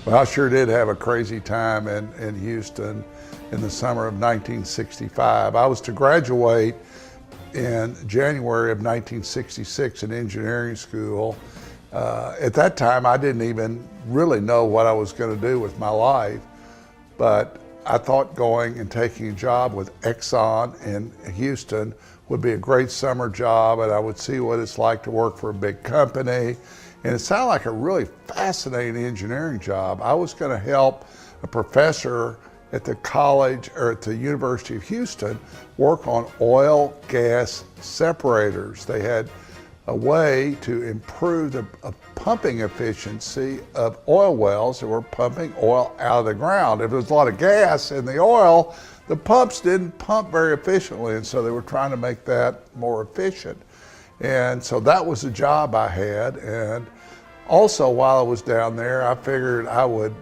Well, I sure did have a crazy time in Houston in the summer of 1965. I was to graduate in January of 1966 in engineering school. At that time, I didn't even really know what I was going to do with my life, but I thought going and taking a job with Exxon in Houston would be a great summer job, and I would see what it's like to work for a big company. And it sounded like a really fascinating engineering job. I was going to help a professor at the college or at the University of Houston work on oil gas separators. They had a way to improve the pumping efficiency of oil wells that were pumping oil out of the ground. If there was a lot of gas in the oil, the pumps didn't pump very efficiently, and so they were trying to make that more efficient. And so that was the job I had. And also while I was down there, I figured I would,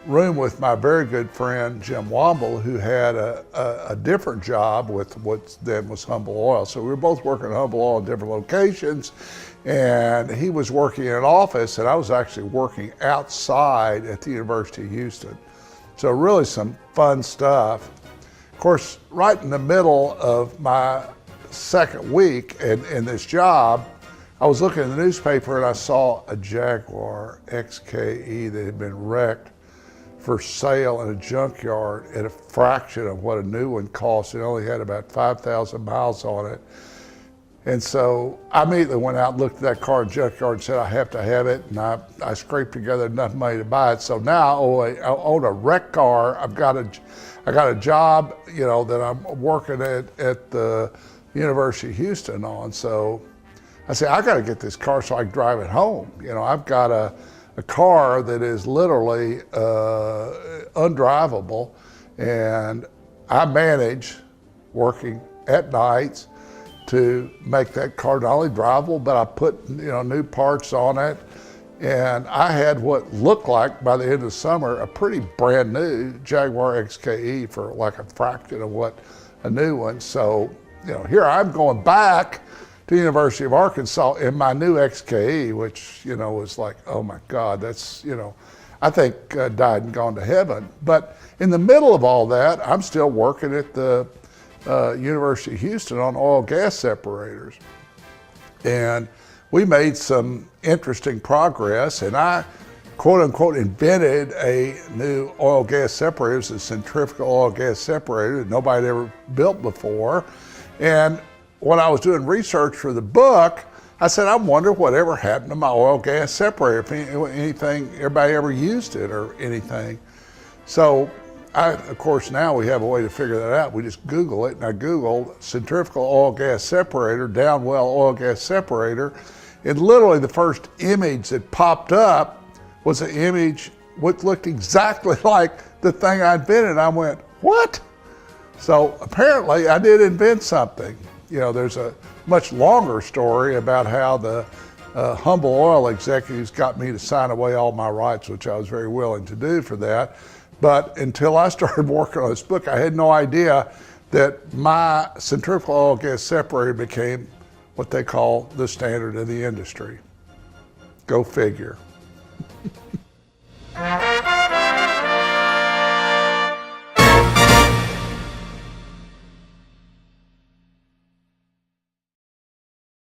room with my very good friend Jim Womble, who had a different job with what then was Humble Oil. So we were both working at Humble Oil in different locations, and he was working in an office, and I was actually working outside at the University of Houston. So really some fun stuff. Of course, right in the middle of my second week in this job, I was looking in the newspaper and I saw a Jaguar XKE that had been wrecked for sale in a junkyard at a fraction of what a new one cost. It only had about 5,000 miles on it. And so I immediately went out and looked at that car in the junkyard and said, I have to have it. And I scraped together enough money to buy it. So now I own a wrecked car. I got a job, that I'm working at the University of Houston on. So I said, I got to get this car so I can drive it home. I've got a car that is literally undrivable, and I manage working at nights to make that car not only drivable, but I put new parts on it. And I had what looked like, by the end of the summer, a pretty brand new Jaguar XKE for like a fraction of what a new one. So, here I'm going back to the University of Arkansas in my new XKE, which, was like, oh my God, that's, I think died and gone to heaven. But in the middle of all that, I'm still working at the University of Houston on oil gas separators. And we made some interesting progress, and I, quote unquote, invented a new oil gas separator. It's a centrifugal oil gas separator that nobody had ever built before. And when I was doing research for the book, I said, I wonder whatever happened to my oil gas separator, if anything, everybody ever used it or anything. So of course, now we have a way to figure that out. We just Google it, and I Googled centrifugal oil gas separator, downwell oil gas separator, and literally the first image that popped up was an image which looked exactly like the thing I invented. I went, what? So apparently I did invent something. There's a much longer story about how the Humble Oil executives got me to sign away all my rights, which I was very willing to do for that. But until I started working on this book, I had no idea that my centrifugal oil gas separator became what they call the standard in the industry. Go figure.